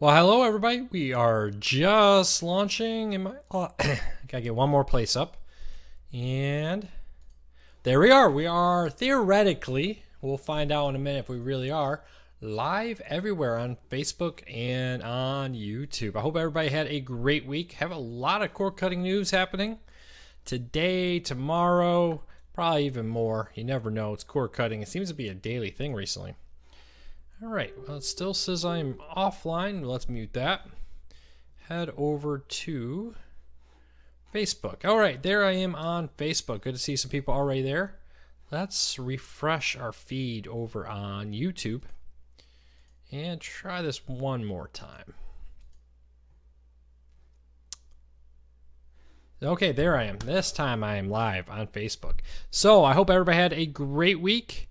Well, hello everybody. We are just launching in my gotta get one more place up. And there we are. We are theoretically, we'll find out in a minute if we really are, live everywhere on Facebook and on YouTube. I hope everybody had a great week. Have a lot of cord cutting news happening today, tomorrow, probably even more. You never know. It's cord cutting. It seems to be a daily thing recently. All right, well, it still says I'm offline. Let's mute that. Head over to Facebook. All right, there I am on Facebook. Good to see some people already there. Let's refresh our feed over on YouTube and try this one more time. Okay, there I am. This time I am live on Facebook. So I hope everybody had a great week.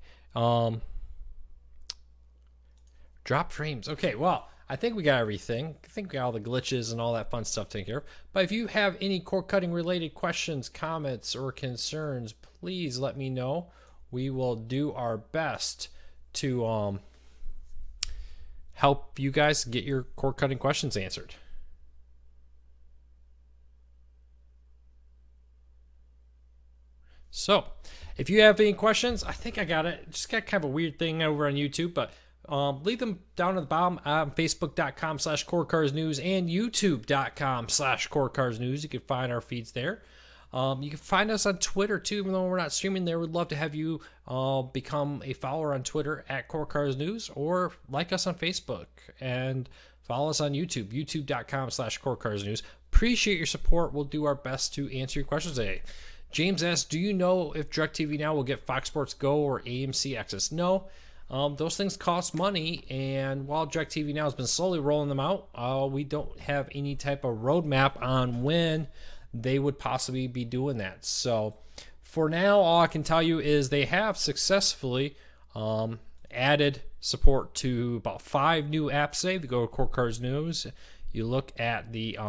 Drop frames. Okay, well, I think we got everything. I think we got all the glitches and all that fun stuff taken care of. But if you have any cord cutting related questions, comments, or concerns, please let me know. We will do our best to help you guys get your cord cutting questions answered. So, if you have any questions, I think I got it. Just got kind of a weird thing over on YouTube, but leave them down at the bottom on Facebook.com/CordCarsNews and YouTube.com/CordCarsNews. You can find our feeds there. You can find us on Twitter too, even though we're not streaming there. We'd love to have you become a follower on Twitter at CordCarsNews, or like us on Facebook and follow us on YouTube, YouTube.com/CordCarsNews. Appreciate your support. We'll do our best to answer your questions today. James asks, do you know if DirecTV Now will get Fox Sports Go or AMC access? No. Those things cost money, and while DirecTV Now has been slowly rolling them out, we don't have any type of roadmap on when they would possibly be doing that. So for now, all I can tell you is they have successfully added support to about 5 new apps today. If you go to Cord Cars News, you look at the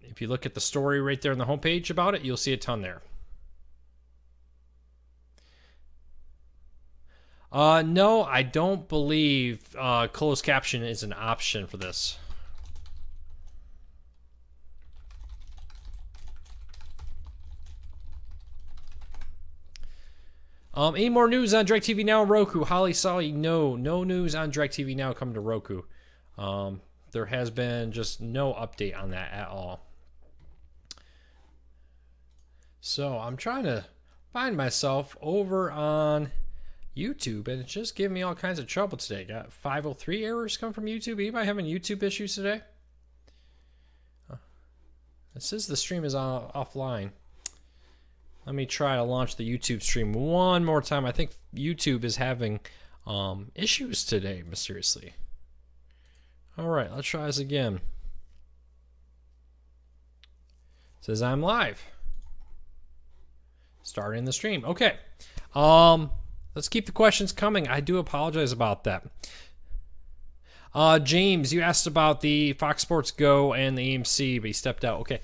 if you look at the story right there on the homepage about it, you'll see a ton there. No, I don't believe closed caption is an option for this. Any more news on DirecTV Now and Roku? Holly Solly, no news on DirecTV Now coming to Roku. There has been just no update on that at all. So I'm trying to find myself over on YouTube, and it's just giving me all kinds of trouble today. Got 503 errors come from YouTube. Anybody having YouTube issues today? It says the stream is offline. Let me try to launch the YouTube stream one more time. I think YouTube is having issues today, mysteriously. All right, let's try this again. It says I'm live. Starting the stream. Okay. Let's keep the questions coming. I do apologize about that. James, you asked about the Fox Sports Go and the AMC, but he stepped out. Okay.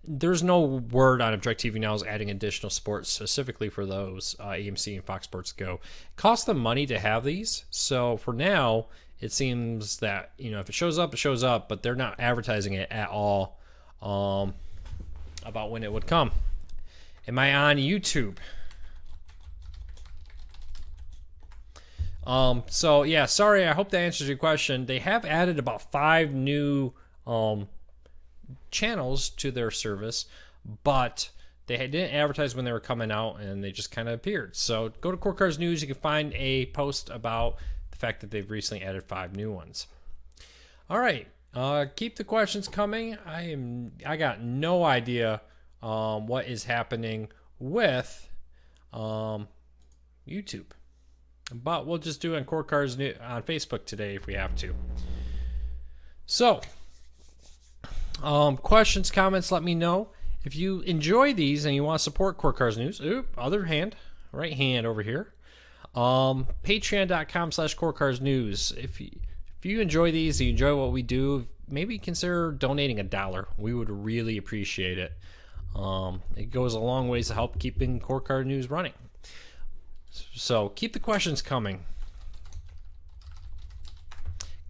There's no word on if DirecTV Now is adding additional sports specifically for those AMC and Fox Sports Go. It costs them money to have these, so for now, it seems that if it shows up, it shows up, but they're not advertising it at all about when it would come. Am I on YouTube? So yeah, sorry. I hope that answers your question. They have added about 5 new channels to their service, but they didn't advertise when they were coming out, and they just kind of appeared. So go to Cord Cars News. You can find a post about the fact that they've recently added 5 new ones. All right, keep the questions coming. I got no idea what is happening with YouTube. But we'll just do it on Cord Cars on Facebook today if we have to. So, questions, comments, let me know. If you enjoy these and you want to support Cord Cars News, other hand, right hand over here. Patreon.com/CordCarsNews. If you enjoy these, you enjoy what we do, maybe consider donating $1. We would really appreciate it. It goes a long ways to help keeping Cord Cars News running. So keep the questions coming.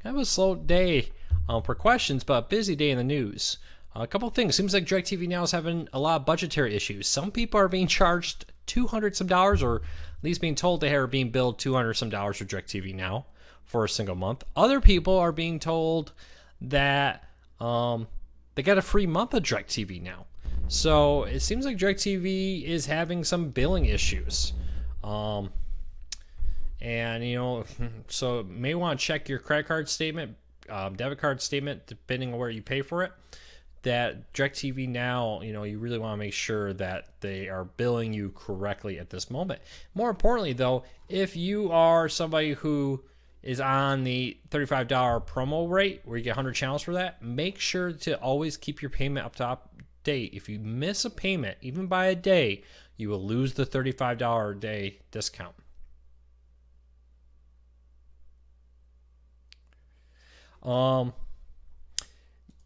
Kind of a slow day for questions, but a busy day in the news. A couple of things. Seems like DirecTV Now is having a lot of budgetary issues. Some people are being charged $200 some, or at least being told they are being billed $200 some for DirecTV Now for a single month. Other people are being told that they got a free month of DirecTV Now. So it seems like DirecTV is having some billing issues. And, you know, so may want to check your credit card statement, debit card statement, depending on where you pay for it. That DirecTV Now, you know, you really want to make sure that they are billing you correctly at this moment. More importantly, though, if you are somebody who is on the $35 promo rate where you get 100 channels for that, make sure to always keep your payment up to date. If you miss a payment, even by a day, you will lose the $35 a day discount.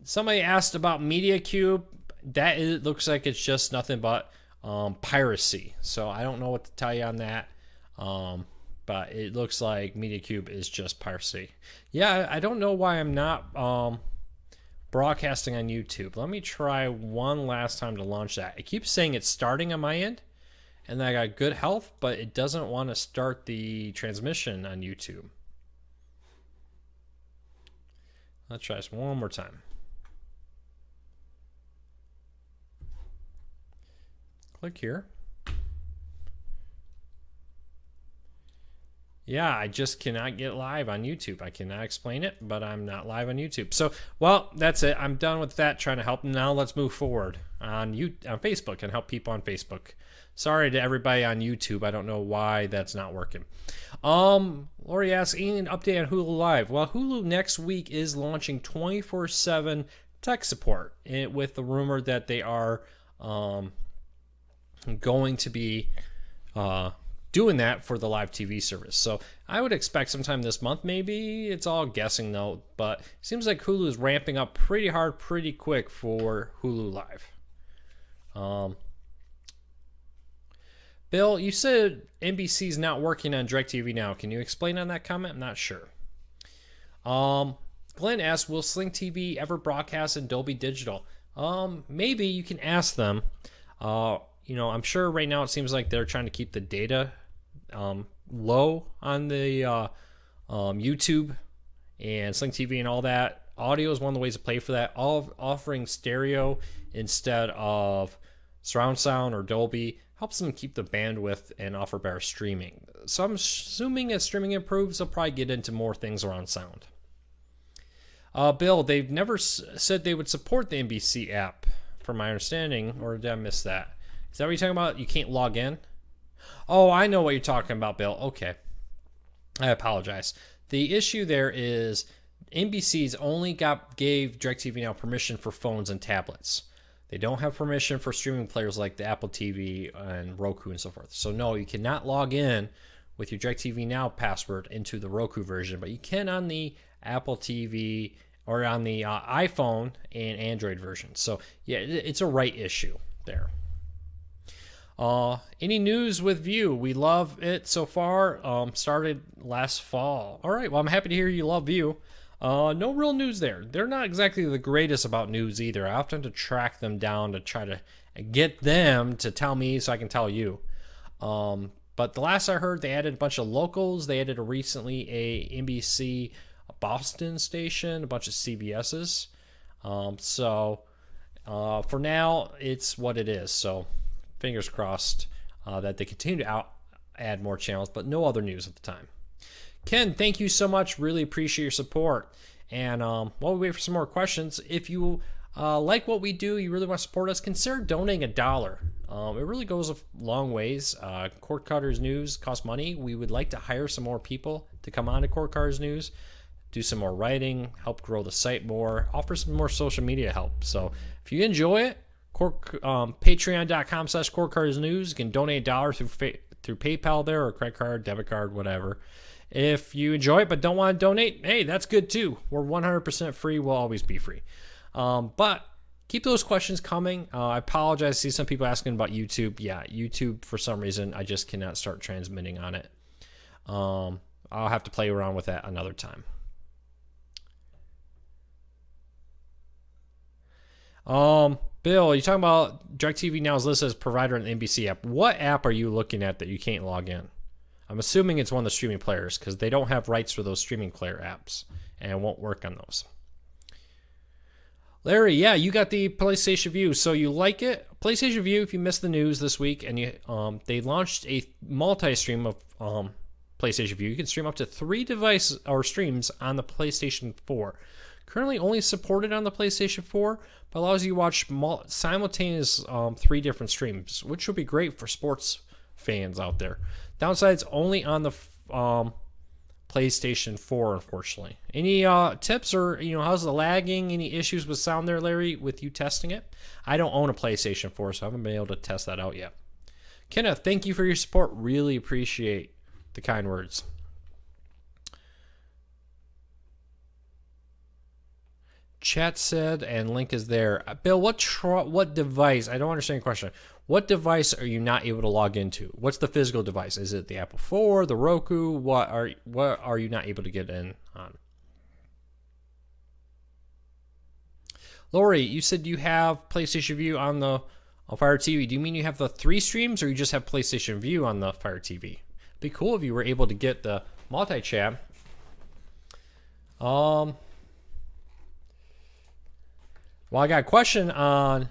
Somebody asked about MediaCube. That looks like it's just nothing but piracy. So I don't know what to tell you on that. But it looks like MediaCube is just piracy. Yeah, I don't know why I'm not broadcasting on YouTube. Let me try one last time to launch that. It keeps saying it's starting on my end, and I got good health, but it doesn't want to start the transmission on YouTube. Let's try this one more time. Click here. Yeah, I just cannot get live on YouTube. I cannot explain it, but I'm not live on YouTube. So, well, that's it. I'm done with that, trying to help. Now let's move forward on Facebook and help people on Facebook. Sorry to everybody on YouTube. I don't know why that's not working. Lori asks, any update on Hulu Live? Well, Hulu next week is launching 24/7 tech support with the rumor that they are going to be doing that for the live TV service. So I would expect sometime this month, maybe. It's all guessing though, but it seems like Hulu is ramping up pretty hard, pretty quick for Hulu Live. Bill, you said NBC's not working on DirecTV Now. Can you explain on that comment? I'm not sure. Glenn asked, will Sling TV ever broadcast in Dolby Digital? Maybe you can ask them. You know, I'm sure right now it seems like they're trying to keep the data low on the YouTube and Sling TV and all that. Audio is one of the ways to play for that. Offering stereo instead of surround sound or Dolby helps them keep the bandwidth and offer better streaming. So I'm assuming as streaming improves, they'll probably get into more things around sound. Bill, they've never said they would support the NBC app, from my understanding, or did I miss that? Is that what you're talking about? You can't log in? Oh, I know what you're talking about, Bill. Okay. I apologize. The issue there is NBC's only gave DirecTV Now permission for phones and tablets. They don't have permission for streaming players like the Apple TV and Roku and so forth. So no, you cannot log in with your DirecTV Now password into the Roku version, but you can on the Apple TV or on the iPhone and Android version. So yeah, it's a right issue there. Any news with View? We love it so far. Started last fall. All right, well, I'm happy to hear you love View. No real news there. They're not exactly the greatest about news either. I often have to track them down to try to get them to tell me so I can tell you. But the last I heard, they added a bunch of locals. They added recently a NBC Boston station, a bunch of CBS's. So for now, it's what it is. So fingers crossed that they continue to add more channels, but no other news at the time. Ken, thank you so much. Really appreciate your support. And while we wait for some more questions, if you like what we do, you really want to support us, consider donating $1. It really goes a long ways. Cord Cutters News costs money. We would like to hire some more people to come on to Cord Cutters News, do some more writing, help grow the site more, offer some more social media help. So if you enjoy it, patreon.com/Cord Cutters News. You can donate $1 through PayPal there, or credit card, debit card, whatever. If you enjoy it but don't want to donate, hey, that's good too. We're 100% free. We'll always be free. But keep those questions coming. I apologize. I see some people asking about YouTube. Yeah, YouTube, for some reason, I just cannot start transmitting on it. I'll have to play around with that another time. Bill, you talking about DirecTV Now is listed as provider in the NBC app. What app are you looking at that you can't log in? I'm assuming it's one of the streaming players because they don't have rights for those streaming player apps and it won't work on those. Larry, yeah, you got the PlayStation Vue, so you like it? PlayStation Vue, if you missed the news this week, and they launched a multi-stream of PlayStation Vue. You can stream up to 3 devices or streams on the PlayStation 4. Currently only supported on the PlayStation 4, but allows you to watch simultaneous 3 different streams, which would be great for sports fans out there. Downsides only on the PlayStation 4, unfortunately. Any tips or, how's the lagging? Any issues with sound there, Larry, with you testing it? I don't own a PlayStation 4, so I haven't been able to test that out yet. Kenneth, thank you for your support. Really appreciate the kind words. Chat said, and link is there. Bill, what device? I don't understand your question. What device are you not able to log into? What's the physical device? Is it the Apple 4, the Roku? What are you not able to get in on? Lori, you said you have PlayStation Vue on the Fire TV. Do you mean you have the 3 streams, or you just have PlayStation Vue on the Fire TV? It'd be cool if you were able to get the multi-chat. Well, I got a question on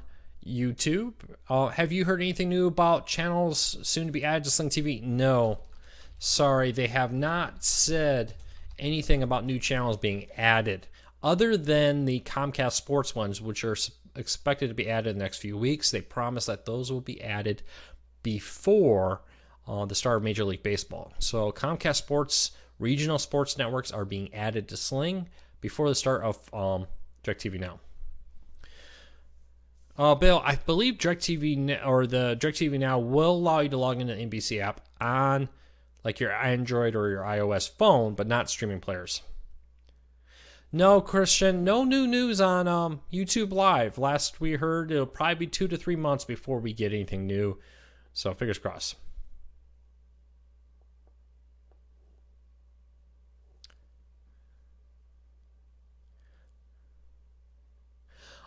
YouTube. Have you heard anything new about channels soon to be added to Sling TV? No. Sorry, they have not said anything about new channels being added, other than the Comcast Sports ones, which are expected to be added in the next few weeks. They promise that those will be added before the start of Major League Baseball. So Comcast Sports regional sports networks are being added to Sling before the start of DirecTV Now. Bill, I believe DirecTV or the DirecTV Now will allow you to log into the NBC app on like your Android or your iOS phone, but not streaming players. No, Christian, no new news on YouTube Live. Last we heard, it'll probably be 2 to 3 months before we get anything new. So fingers crossed.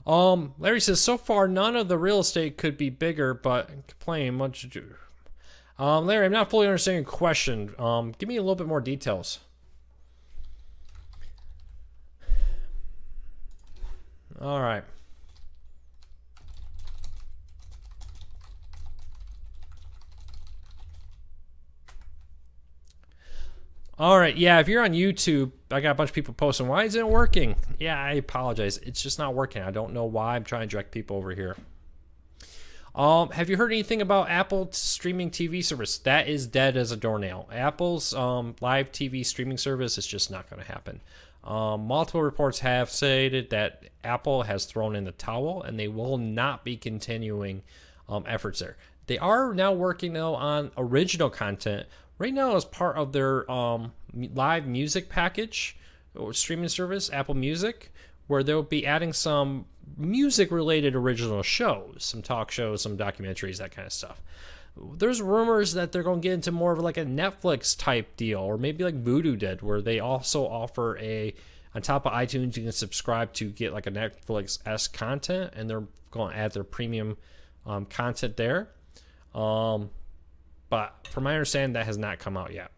Larry says, so far, none of the real estate could be bigger, but complain much to do. Larry, I'm not fully understanding your question. Give me a little bit more details. All right. All right, yeah, if you're on YouTube, I got a bunch of people posting, why isn't it working? Yeah, I apologize. It's just not working. I don't know why. I'm trying to direct people over here. Have you heard anything about Apple streaming TV service? That is dead as a doornail. Apple's live TV streaming service is just not going to happen. Multiple reports have stated that Apple has thrown in the towel, and they will not be continuing efforts there. They are now working, though, on original content. Right now, as part of their live music package or streaming service, Apple Music, where they'll be adding some music-related original shows, some talk shows, some documentaries, that kind of stuff. There's rumors that they're going to get into more of like a Netflix-type deal, or maybe like Vudu did, where they also offer on top of iTunes, you can subscribe to get like a Netflix-esque content, and they're going to add their premium content there. But from my understanding, that has not come out yet.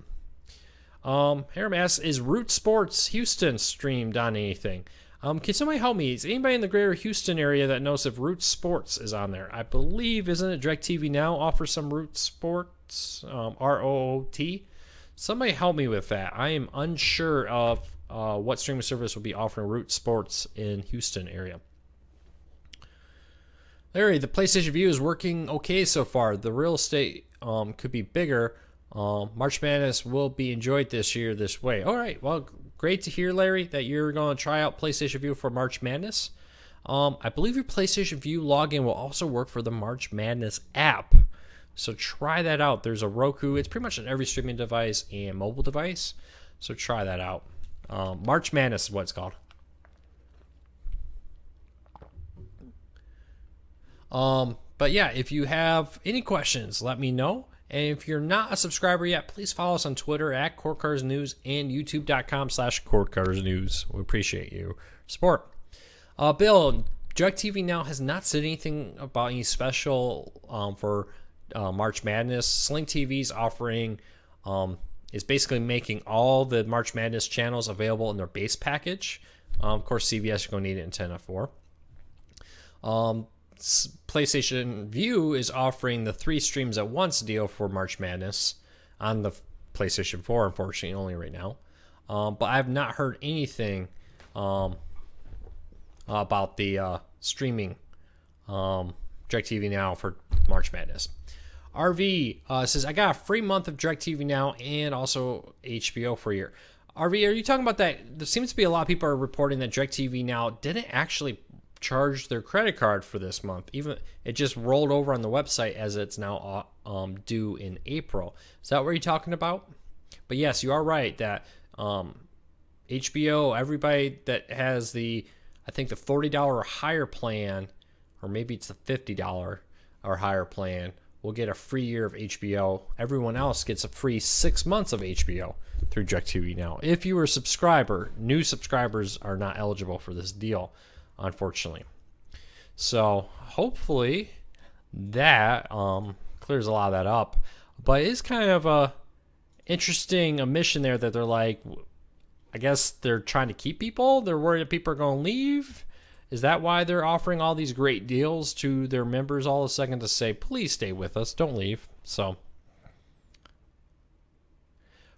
Harem asks, is Root Sports Houston streamed on anything? Can somebody help me? Is anybody in the greater Houston area that knows if Root Sports is on there? I believe, isn't it DirecTV Now offers some Root Sports? ROOT? Somebody help me with that. I am unsure of what streaming service will be offering Root Sports in Houston area. Larry, the PlayStation Vue is working okay so far. The real estate could be bigger. March Madness will be enjoyed this year this way. All right, well, great to hear, Larry, that you're going to try out PlayStation Vue for March Madness. I believe your PlayStation Vue login will also work for the March Madness app. So try that out. There's a Roku. It's pretty much on every streaming device and mobile device. So try that out. March Madness is what it's called. But yeah, if you have any questions, let me know. And if you're not a subscriber yet, please follow us on Twitter at CourtCarsNews and YouTube.com/CourtCarsNews. We appreciate your support. Bill, DirecTV Now has not said anything about any special for March Madness. Sling TV's offering is basically making all the March Madness channels available in their base package. Of course, CBS, you're going to need it in 10F4. PlayStation Vue is offering the 3 streams at once deal for March Madness on the PlayStation 4, unfortunately, only right now. But I have not heard anything about the streaming DirecTV Now for March Madness. RV says, I got a free month of DirecTV Now and also HBO for a year. RV, are you talking about that? There seems to be a lot of people are reporting that DirecTV Now didn't actually charge their credit card for this month. Even it just rolled over on the website as it's now due in April. Is that what you're talking about? But yes, you are right that HBO, everybody that has the, I think the $40 or higher plan, or maybe it's the $50 or higher plan, will get a free year of HBO. Everyone else gets a free 6 months of HBO through DirecTV Now. If you were a subscriber, new subscribers are not eligible for this deal, unfortunately. So hopefully that clears a lot of that up. But it's kind of a interesting omission there that they're like, I guess they're trying to keep people. They're worried that people are going to leave. Is that why they're offering all these great deals to their members all of a second to say, please stay with us, don't leave? So,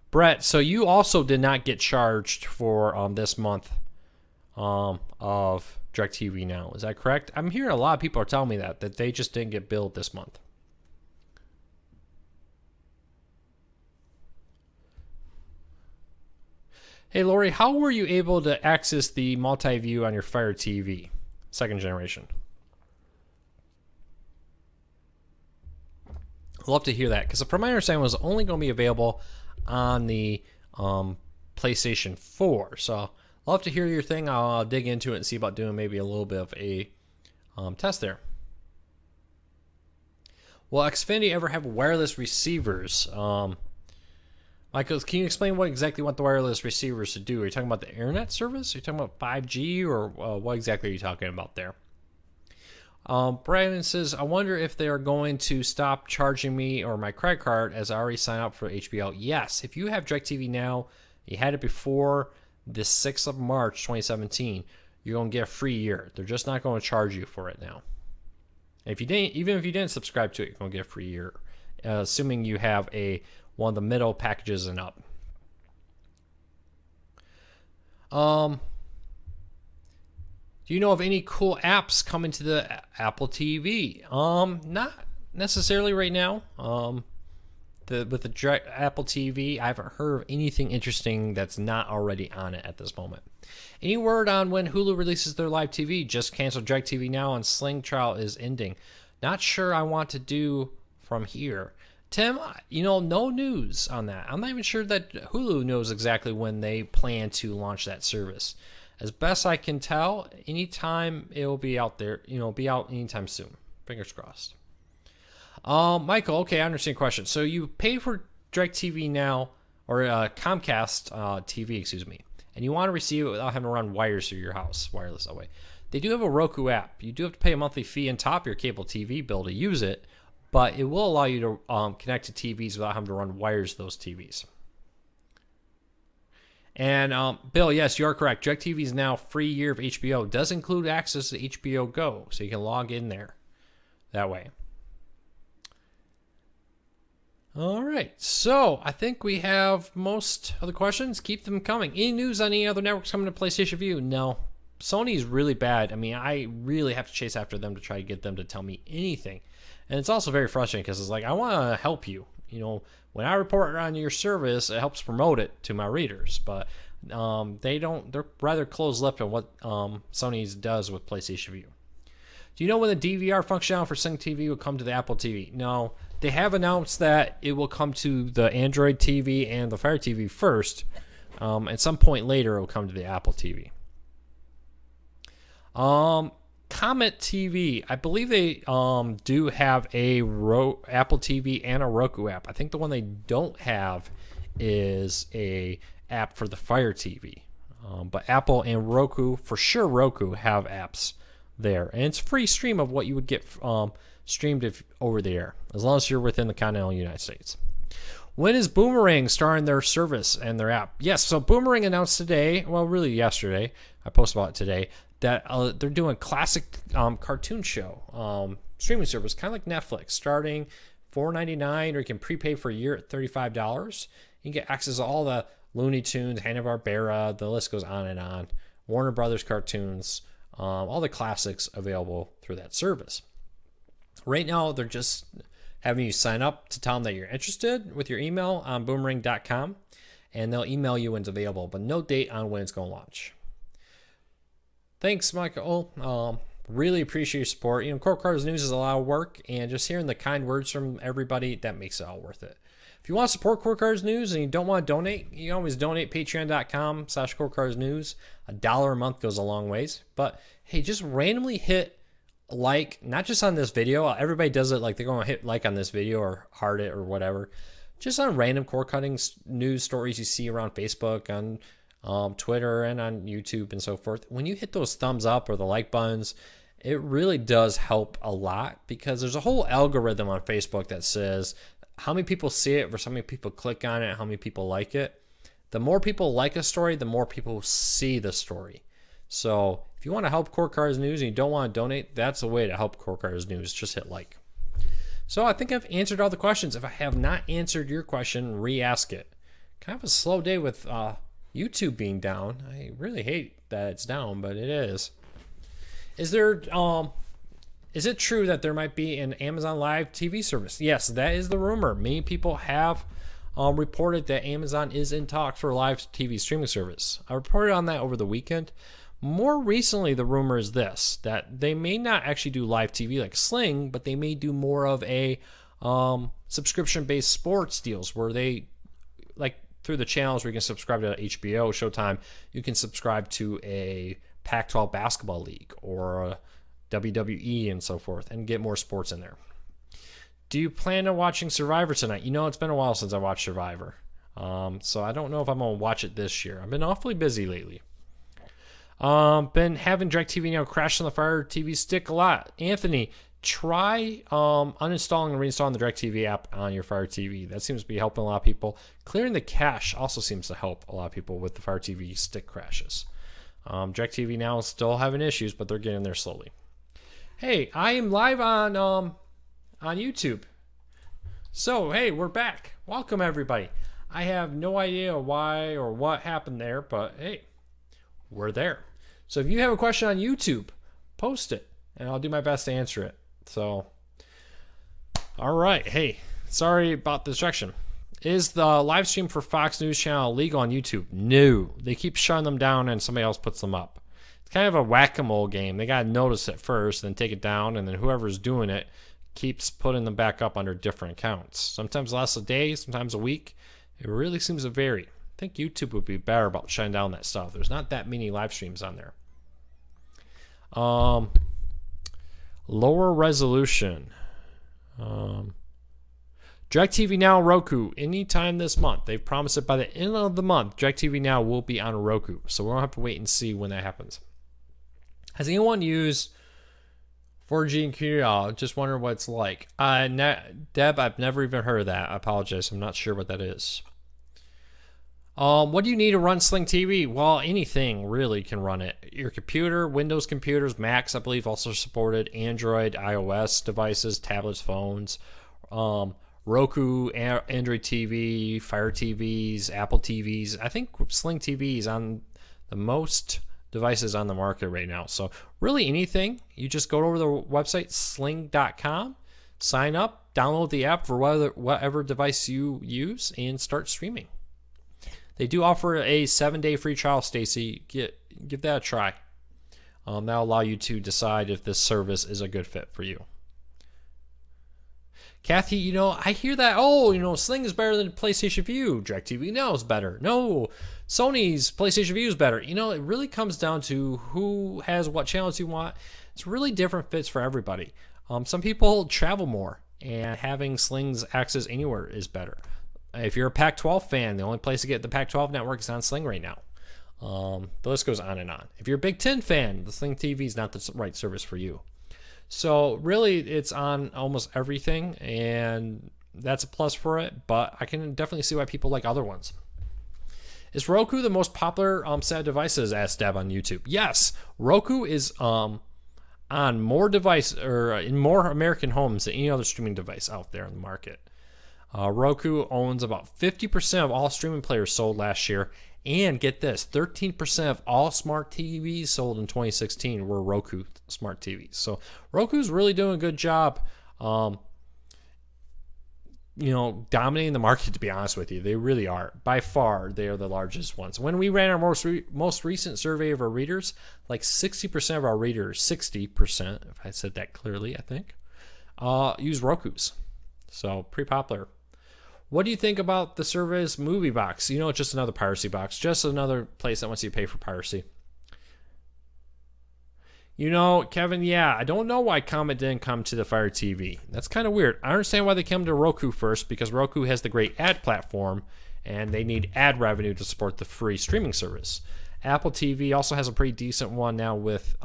Brett, so you also did not get charged for this month of DirecTV Now. Is that correct? I'm hearing a lot of people are telling me that they just didn't get billed this month. Hey, Lori, how were you able to access the multi-view on your Fire TV, second generation? I'd love to hear that, because from my understanding, it was only going to be available on the PlayStation 4. So I'd love to hear your thing. I'll dig into it and see about doing maybe a little bit of a test there. Will Xfinity ever have wireless receivers? Michael, can you explain what the wireless receivers should do? Are you talking about the internet service? Are you talking about 5G, or what exactly are you talking about there? Brandon says, I wonder if they are going to stop charging me or my credit card as I already signed up for HBO. Yes, if you have DirecTV Now, you had it before the 6th of March 2017, you're going to get a free year. They're just not going to charge you for it now. And if you didn't, even if you didn't subscribe to it, you're going to get a free year, assuming you have one of the middle packages and up. Do you know of any cool apps coming to the Apple TV? Not necessarily right now. With the Apple TV, I haven't heard of anything interesting that's not already on it at this moment. Any word on when Hulu releases their live TV? Just canceled DirecTV Now and Sling trial is ending. Not sure I want to do from here. Tim, no news on that. I'm not even sure that Hulu knows exactly when they plan to launch that service. As best I can tell, anytime it'll be out there, be out anytime soon. Fingers crossed. Michael, okay, I understand your question. So you pay for DirecTV Now, or Comcast TV, excuse me, and you want to receive it without having to run wires through your house, wireless that way. They do have a Roku app. You do have to pay a monthly fee on top of your cable TV bill to use it, but it will allow you to connect to TVs without having to run wires to those TVs. And Bill, yes, you are correct. DirecTV's now free year of HBO does include access to HBO Go, so you can log in there that way. All right, so I think we have most of the questions. Keep them coming. Any news on any other networks coming to PlayStation Vue? No. Sony's really bad. I mean, I really have to chase after them to try to get them to tell me anything. And it's also very frustrating because it's like, I want to help you. When I report on your service, it helps promote it to my readers. But they're rather close-lipped on what Sony does with PlayStation Vue. Do you know when the DVR functionality for Sling TV will come to the Apple TV? No. They have announced that it will come to the Android TV and the Fire TV first. At some point later, it will come to the Apple TV. Comet TV, I believe they do have a Apple TV and a Roku app. I think the one they don't have is a app for the Fire TV. But Apple and Roku, for sure Roku, have apps there. And it's a free stream of what you would get streamed over the air, as long as you're within the continental United States. When is Boomerang starting their service and their app? Yes, so Boomerang announced today, well, really yesterday, I posted about it today, that they're doing classic cartoon show streaming service, kind of like Netflix, starting $4.99, or you can prepay for a year at $35. You can get access to all the Looney Tunes, Hanna-Barbera, the list goes on and on. Warner Brothers cartoons, all the classics available through that service. Right now, they're just having you sign up to tell them that you're interested with your email on boomerang.com, and they'll email you when it's available, but no date on when it's going to launch. Thanks, Michael. Really appreciate your support. Court Cars News is a lot of work, and just hearing the kind words from everybody, that makes it all worth it. If you want to support Court Cars News and you don't want to donate, you can always donate patreon.com/Court Cars News. $1 a month goes a long ways. But hey, just randomly hit like, not just on this video. Everybody does it like they're going to hit like on this video or heart it or whatever. Just on random core cutting news stories you see around Facebook, on Twitter, and on YouTube and so forth. When you hit those thumbs up or the like buttons, it really does help a lot, because there's a whole algorithm on Facebook that says how many people see it versus how many people click on it, how many people like it. The more people like a story, the more people see the story. So if you want to help Court Cars News and you don't want to donate, that's a way to help Court Cars News. Just hit like. So I think I've answered all the questions. If I have not answered your question, re-ask it. Kind of a slow day with YouTube being down. I really hate that it's down, but it is. Is it true that there might be an Amazon Live TV service? Yes, that is the rumor. Many people have reported that Amazon is in talks for a live TV streaming service. I reported on that over the weekend. More recently, the rumor is this, that they may not actually do live TV like Sling, but they may do more of a subscription-based sports deals where they, like through the channels where you can subscribe to HBO, Showtime, you can subscribe to a Pac-12 basketball league or a WWE and so forth, and get more sports in there. Do you plan on watching Survivor tonight? It's been a while since I watched Survivor. So I don't know if I'm going to watch it this year. I've been awfully busy lately. Been having DirecTV Now crash on the Fire TV stick a lot. Anthony, try uninstalling and reinstalling the DirecTV app on your Fire TV. That seems to be helping a lot of people. Clearing the cache also seems to help a lot of people with the Fire TV stick crashes. DirecTV Now is still having issues, but they're getting there slowly. Hey, I am live on YouTube. So, hey, we're back. Welcome, everybody. I have no idea why or what happened there, but hey, we're there. So if you have a question on YouTube, post it, and I'll do my best to answer it. So, all right. Hey, sorry about the distraction. Is the live stream for Fox News Channel legal on YouTube? No. They keep shutting them down and somebody else puts them up. It's kind of a whack-a-mole game. They got to notice it first, then take it down, and then whoever's doing it keeps putting them back up under different accounts. Sometimes lasts a day, sometimes a week. It really seems to vary. I think YouTube would be better about shutting down that stuff. There's not that many live streams on there. Lower resolution. DirecTV Now, Roku, anytime this month. They've promised it by the end of the month. DirecTV Now will be on Roku, so we'll have to wait and see when that happens. Has anyone used 4G and QRL? Just wondering what it's like. Deb, I've never even heard of that. I apologize. I'm not sure what that is. What do you need to run Sling TV? Well, anything really can run it. Your computer, Windows computers, Macs, I believe, also supported, Android, iOS devices, tablets, phones, Roku, Android TV, Fire TVs, Apple TVs. I think Sling TV is on the most devices on the market right now. So really anything. You just go over the website, sling.com, sign up, download the app for whatever device you use, and start streaming. They do offer a 7-day free trial, Stacy. Give that a try. That'll allow you to decide if this service is a good fit for you. Kathy, I hear that, Sling is better than PlayStation View. DirecTV Now is better. No, Sony's PlayStation View is better. It really comes down to who has what channels you want. It's really different fits for everybody. Some people travel more, and having Sling's access anywhere is better. If you're a Pac-12 fan, the only place to get the Pac-12 network is on Sling right now. The list goes on and on. If you're a Big Ten fan, the Sling TV is not the right service for you. So really, it's on almost everything, and that's a plus for it, but I can definitely see why people like other ones. Is Roku the most popular set of devices? Asked Deb on YouTube. Yes, Roku is on more device or in more American homes than any other streaming device out there in the market. Roku owns about 50% of all streaming players sold last year, and get this, 13% of all smart TVs sold in 2016 were Roku smart TVs. So Roku's really doing a good job. Dominating the market, to be honest with you. They really are. By far, they are the largest ones. When we ran our most recent survey of our readers, like 60% of our readers, 60%, if I said that clearly, I think, use Rokus. So, pretty popular. What do you think about the Survey's movie box? It's just another piracy box. Just another place that wants you to pay for piracy. Kevin, yeah, I don't know why Comet didn't come to the Fire TV. That's kind of weird. I understand why they came to Roku first, because Roku has the great ad platform, and they need ad revenue to support the free streaming service. Apple TV also has a pretty decent one now with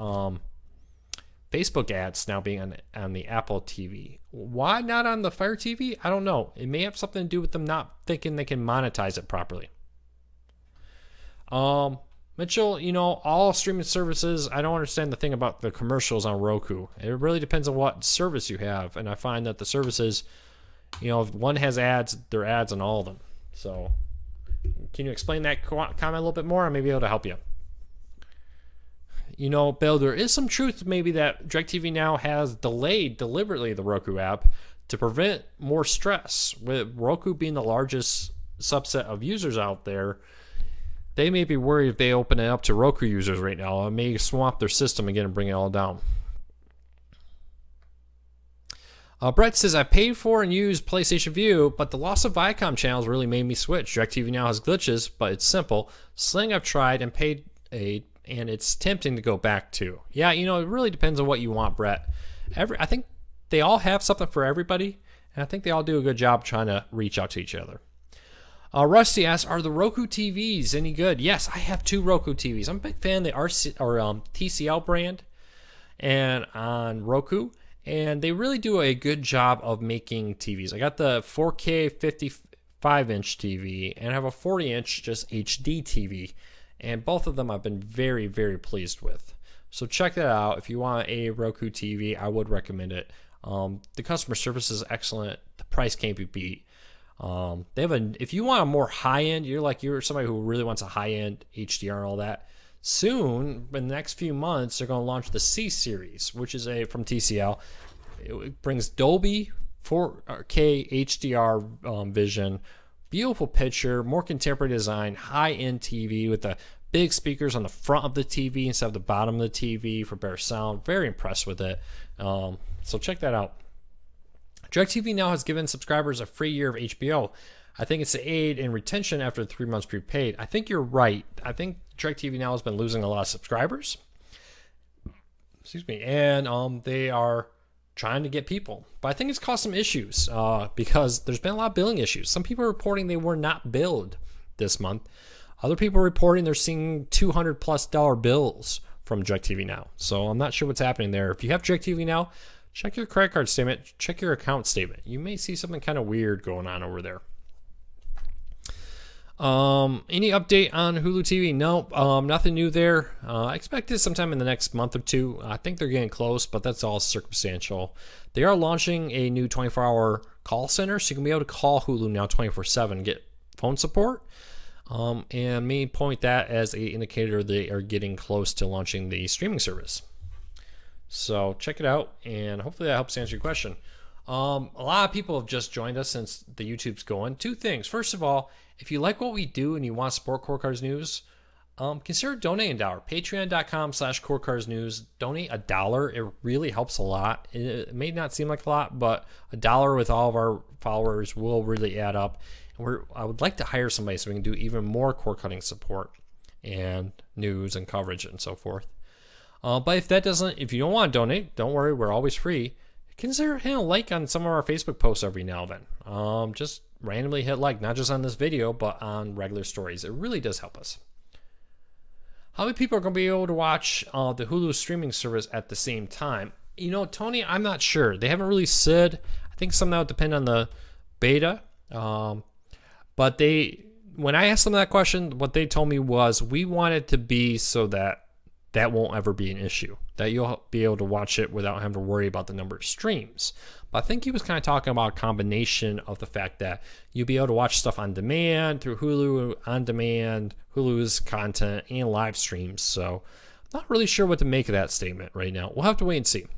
Facebook ads now being on the Apple TV. Why not on the Fire TV? I don't know. It may have something to do with them not thinking they can monetize it properly. Mitchell, all streaming services, I don't understand the thing about the commercials on Roku. It really depends on what service you have. And I find that the services, if one has ads, there are ads on all of them. So can you explain that comment a little bit more? I may be able to help you. Bill, there is some truth maybe that DirecTV Now has delayed deliberately the Roku app to prevent more stress. With Roku being the largest subset of users out there, they may be worried if they open it up to Roku users right now. It may swamp their system again and bring it all down. Brett says, I paid for and used PlayStation Vue, but the loss of Viacom channels really made me switch. DirecTV Now has glitches, but it's simple. Sling I've tried and paid and it's tempting to go back to. Yeah, it really depends on what you want, Brett. I think they all have something for everybody, and I think they all do a good job trying to reach out to each other. Rusty asks, are the Roku TVs any good? Yes, I have 2 Roku TVs. I'm a big fan of the TCL brand and on Roku, and they really do a good job of making TVs. I got the 4K 55-inch TV, and I have a 40-inch just HD TV, and both of them I've been very, very pleased with. So check that out. If you want a Roku TV, I would recommend it. The customer service is excellent. The price can't be beat. If you want a more high-end, you're somebody who really wants a high-end HDR and all that, soon, in the next few months, they're going to launch the C series, which is from TCL. It brings Dolby 4K HDR vision, beautiful picture, more contemporary design, high-end TV with the big speakers on the front of the TV instead of the bottom of the TV for better sound. Very impressed with it. So check that out. DirecTV Now has given subscribers a free year of HBO. I think it's to aid in retention after 3 months prepaid. I think you're right. I think DirecTV Now has been losing a lot of subscribers. Excuse me. And they are trying to get people. But I think it's caused some issues because there's been a lot of billing issues. Some people are reporting they were not billed this month. Other people are reporting they're seeing $200+ bills from DirecTV Now. So I'm not sure what's happening there. If you have DirecTV Now, check your credit card statement, check your account statement. You may see something kind of weird going on over there. Any update on Hulu TV? No, nothing new there. I expect it sometime in the next month or two. I think they're getting close, but that's all circumstantial. They are launching a new 24-hour call center, so you can be able to call Hulu now 24/7, get phone support. And may point that as an indicator they are getting close to launching the streaming service. So check it out, and hopefully that helps answer your question. A lot of people have just joined us since the YouTube's going. 2 things. First of all, if you like what we do and you want to support Core Cars News, consider donating $1. Patreon.com/CoreCarsNews. Donate $1. It really helps a lot. It may not seem like a lot, but $1 with all of our followers will really add up. And I would like to hire somebody so we can do even more cord cutting support and news and coverage and so forth. But if you don't want to donate, don't worry, we're always free. Consider hitting a like on some of our Facebook posts every now and then. Just randomly hit like, not just on this video, but on regular stories. It really does help us. How many people are going to be able to watch the Hulu streaming service at the same time? You know, Tony, I'm not sure. They haven't really said. I think some of that would depend on the beta. But when I asked them that question, what they told me was we want it to be so that won't ever be an issue, that you'll be able to watch it without having to worry about the number of streams. But I think he was kind of talking about a combination of the fact that you'll be able to watch stuff on demand through Hulu on demand, Hulu's content, and live streams. So I'm not really sure what to make of that statement right now. We'll have to wait and see.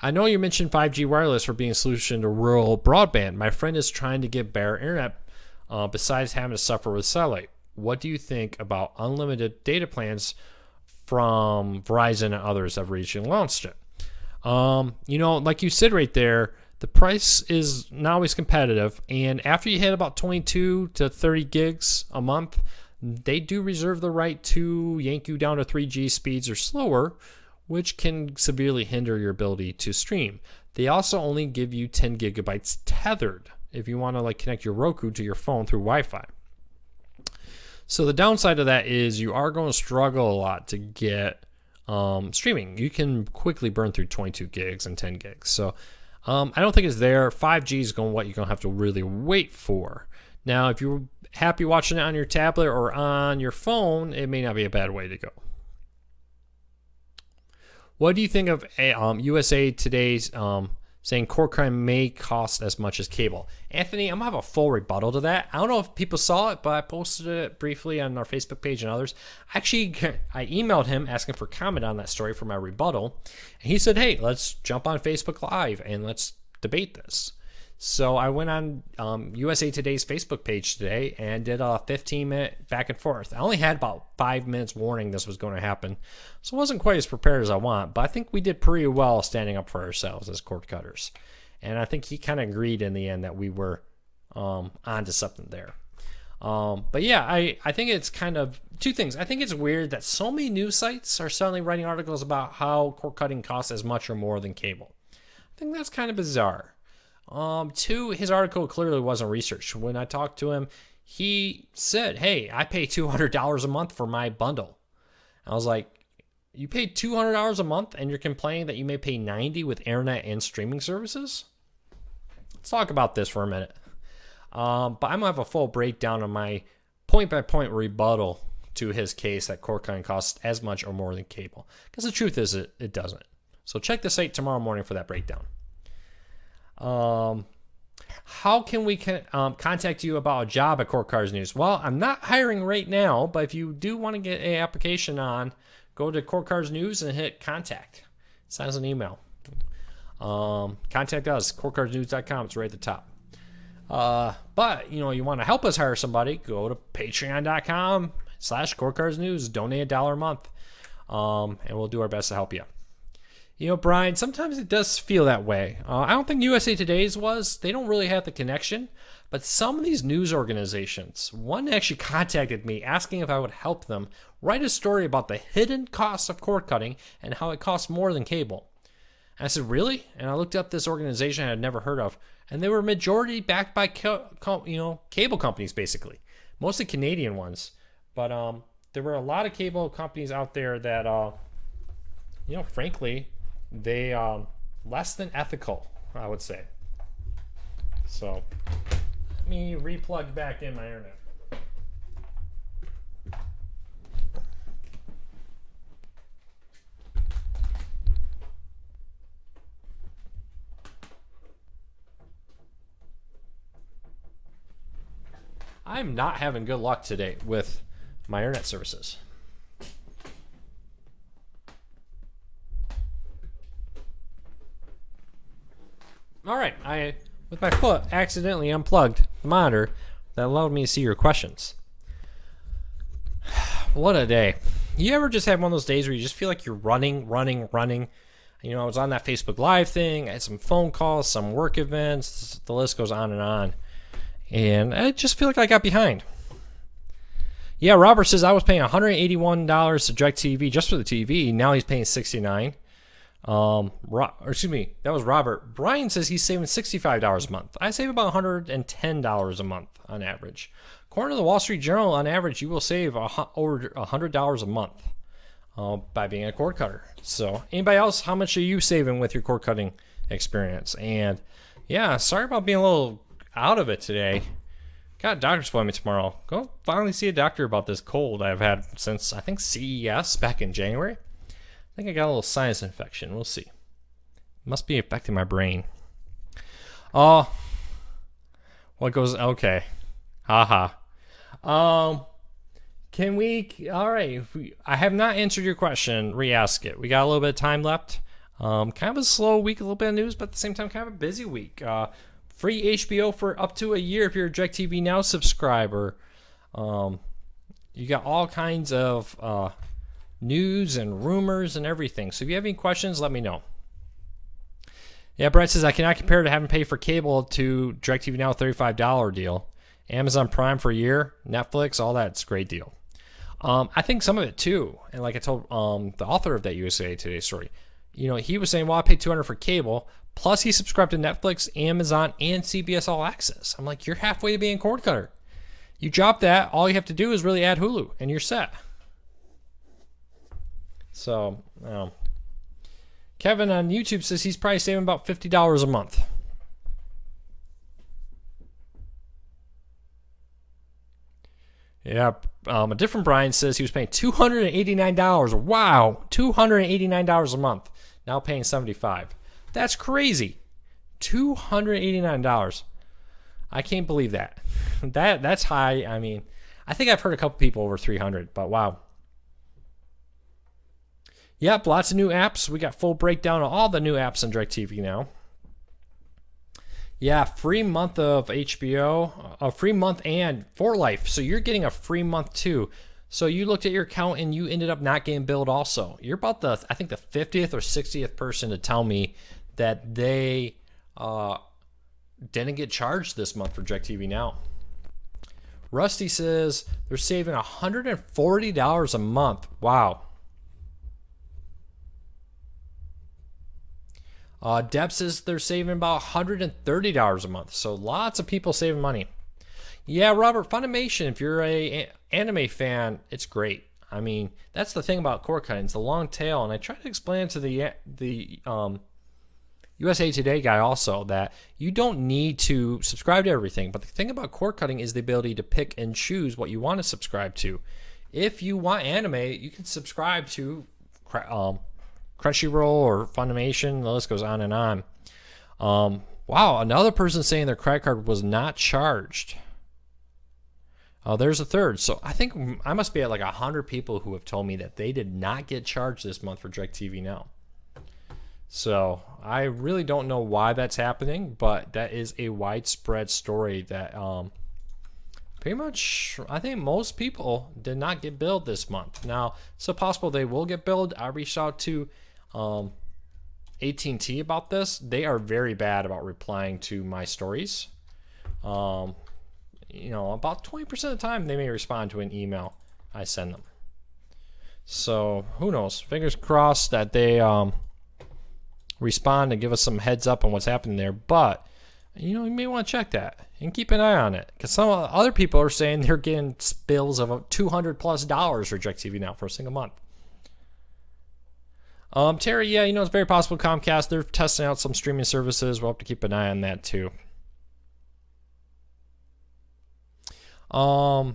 I know you mentioned 5G wireless for being a solution to rural broadband. My friend is trying to get better internet besides having to suffer with satellite. What do you think about unlimited data plans from Verizon and others that have recently launched it? You know, like you said right there, the price is not always competitive, and after you hit about 22 to 30 gigs a month, they do reserve the right to yank you down to 3G speeds or slower, which can severely hinder your ability to stream. They also only give you 10 gigabytes tethered if you want to like connect your Roku to your phone through Wi-Fi. So the downside of that is you are going to struggle a lot to get streaming. You can quickly burn through 22 gigs and 10 gigs. So I don't think it's there. 5G is what you're going to have to really wait for. Now, if you're happy watching it on your tablet or on your phone, it may not be a bad way to go. What do you think of USA Today's saying cord cutting may cost as much as cable? Anthony, I'm going to have a full rebuttal to that. I don't know if people saw it, but I posted it briefly on our Facebook page and others. Actually, I emailed him asking for comment on that story for my rebuttal. And he said, hey, let's jump on Facebook Live and let's debate this. So I went on USA Today's Facebook page today and did a 15-minute back and forth. I only had about 5 minutes warning this was going to happen, so I wasn't quite as prepared as I want, but I think we did pretty well standing up for ourselves as cord cutters. And I think he kind of agreed in the end that we were onto something there. But yeah, I think it's kind of two things. I think it's weird that so many news sites are suddenly writing articles about how cord cutting costs as much or more than cable. I think that's kind of bizarre. Two, his article clearly wasn't researched. When I talked to him, he said, hey, I pay $200 a month for my bundle. I was like, you pay $200 a month and you're complaining that you may pay $90 with internet and streaming services? Let's talk about this for a minute. But I'm going to have a full breakdown of my point-by-point rebuttal to his case that cord cutting costs as much or more than cable. Because the truth is it doesn't. So check the site tomorrow morning for that breakdown. How can we contact you about a job at Cord Cutters News? Well, I'm not hiring right now, but if you do want to get an application on, go to Cord Cutters News and hit contact. Send us an email. Contact us, cordcuttersnews.com. It's right at the top. But, you want to help us hire somebody, go to patreon.com/cordcuttersnews. Donate $1 a month. And we'll do our best to help you. Brian, sometimes it does feel that way. I don't think USA Today's was. They don't really have the connection. But some of these news organizations, one actually contacted me asking if I would help them write a story about the hidden costs of cord cutting and how it costs more than cable. And I said, really? And I looked up this organization I had never heard of. And they were majority backed by cable companies, basically. Mostly Canadian ones. But there were a lot of cable companies out there that, frankly, they less than ethical, I would say. So let me replug back in my internet. I'm not having good luck today with my internet services. All right, I, with my foot, accidentally unplugged the monitor that allowed me to see your questions. What a day. You ever just have one of those days where you just feel like you're running? I was on that Facebook Live thing. I had some phone calls, some work events. The list goes on. And I just feel like I got behind. Yeah, Robert says I was paying $181 to DirecTV just for the TV. Now he's paying $69. That was Robert. Brian says he's saving $65 a month. I save about $110 a month on average. according to the Wall Street Journal, on average, you will save over $100 a month by being a cord cutter. So, anybody else, how much are you saving with your cord cutting experience? And yeah, sorry about being a little out of it today. Got a doctor's appointment tomorrow. Go finally see a doctor about this cold I've had since, I think, CES back in January. I think I got a little sinus infection. We'll see. Must be affecting my brain. What goes... Okay. Haha. Can we... All right. I have not answered your question. Re-ask it. We got a little bit of time left. Kind of a slow week, a little bit of news, but at the same time, kind of a busy week. Free HBO for up to a year if you're a DirecTV Now subscriber. You got all kinds of news and rumors and everything. So if you have any questions, let me know. Yeah, Brett says, I cannot compare to having to pay for cable to DirecTV Now $35 deal. Amazon Prime for a year, Netflix, all that's a great deal. I think some of it too, and like I told the author of that USA Today story, he was saying, well, I paid $200 for cable, plus he subscribed to Netflix, Amazon, and CBS All Access. I'm like, you're halfway to being a cord cutter. You drop that, all you have to do is really add Hulu, and you're set. So, Kevin on YouTube says he's probably saving about $50 a month. Yeah, a different Brian says he was paying $289. Wow, $289 a month. Now paying $75. That's crazy. $289. I can't believe that. That's high. I mean, I think I've heard a couple people over $300, but wow. Yep, lots of new apps. We got full breakdown of all the new apps on DirecTV Now. Yeah, free month of HBO, a free month and for life. So you're getting a free month too. So you looked at your account and you ended up not getting billed also. You're about the 50th or 60th person to tell me that they didn't get charged this month for DirecTV Now. Rusty says they're saving $140 a month. Wow. Deb says they're saving about $130 a month. So lots of people saving money. Yeah, Robert, Funimation, if you're a anime fan, it's great. I mean, that's the thing about cord cutting. It's the long tail. And I tried to explain to the USA Today guy also that you don't need to subscribe to everything. But the thing about cord cutting is the ability to pick and choose what you want to subscribe to. If you want anime, you can subscribe to Crunchyroll or Funimation. The list goes on and on. Wow, another person saying their credit card was not charged. There's a third. So I think I must be at like 100 people who have told me that they did not get charged this month for DirecTV Now. So I really don't know why that's happening, but that is a widespread story that pretty much I think most people did not get billed this month. Now, it's so possible they will get billed. I reached out to AT&T about this. They are very bad about replying to my stories. About 20% of the time they may respond to an email I send them. So who knows? Fingers crossed that they respond and give us some heads up on what's happening there. But you may want to check that and keep an eye on it, because some other people are saying they're getting bills of $200+ for DirecTV Now for a single month. Terry, yeah, it's very possible Comcast, they're testing out some streaming services. We'll have to keep an eye on that too. I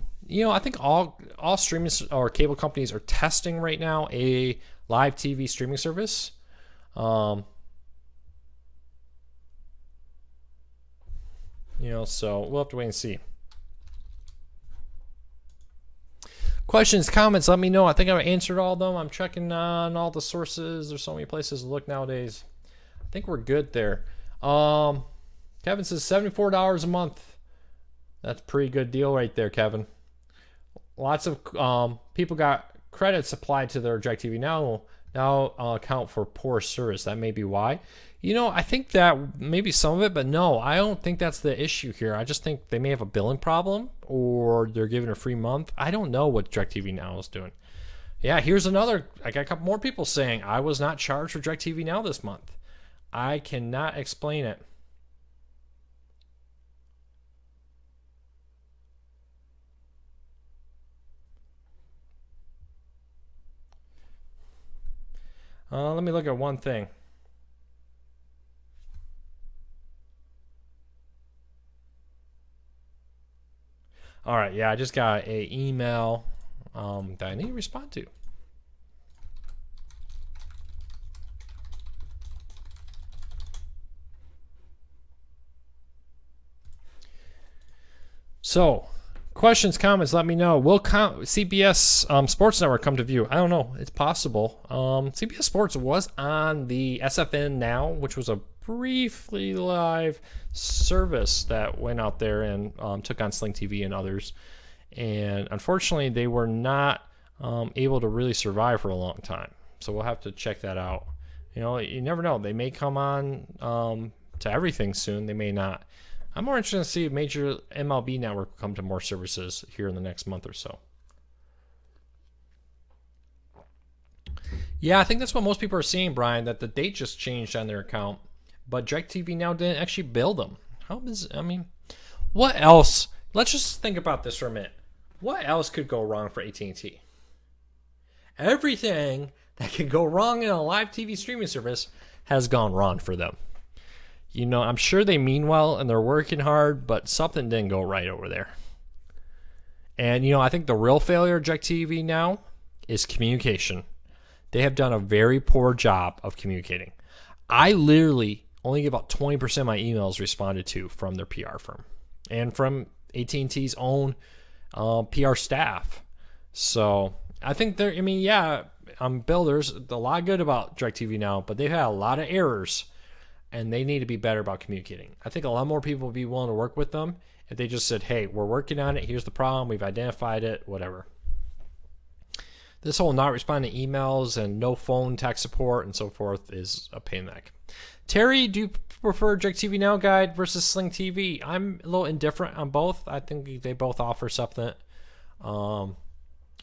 think all streaming or cable companies are testing right now a live TV streaming service. So we'll have to wait and see. Questions, comments, let me know. I think I answered all of them. I'm checking on all the sources. There's so many places to look nowadays. I think we're good there. Kevin says $74 a month. That's a pretty good deal right there, Kevin. Lots of people got credits applied to their DirecTV Now account for poor service. That may be why. I think that maybe some of it, but no, I don't think that's the issue here. I just think they may have a billing problem or they're giving a free month. I don't know what DirecTV Now is doing. Yeah, here's another. I got a couple more people saying I was not charged for DirecTV Now this month. I cannot explain it. Let me look at one thing. All right, yeah, I just got a email that I need to respond to. So, questions, comments, let me know. Will CBS Sports Network come to view? I don't know. It's possible. CBS Sports was on the SFN Now, which was a briefly live service that went out there and took on Sling TV and others. And unfortunately, they were not able to really survive for a long time. So we'll have to check that out. You know, you never know. They may come on to everything soon. They may not. I'm more interested to see if major MLB network will come to more services here in the next month or so. Yeah, I think that's what most people are seeing, Brian, that the date just changed on their account, but DirecTV Now didn't actually bill them. What else? Let's just think about this for a minute. What else could go wrong for AT&T? Everything that could go wrong in a live TV streaming service has gone wrong for them. You know, I'm sure they mean well and they're working hard, but something didn't go right over there. And, you know, I think the real failure of DirecTV Now is communication. They have done a very poor job of communicating. I literally only get about 20% of my emails responded to from their PR firm and from AT&T's own PR staff. So I think Bill, there's a lot good about DirecTV Now, but they've had a lot of errors. And they need to be better about communicating. I think a lot more people would be willing to work with them if they just said, hey, we're working on it. Here's the problem. We've identified it, whatever. This whole not responding to emails and no phone tech support and so forth is a pain in the neck. Terry, do you prefer DirecTV Now guide versus Sling TV? I'm a little indifferent on both. I think they both offer something. I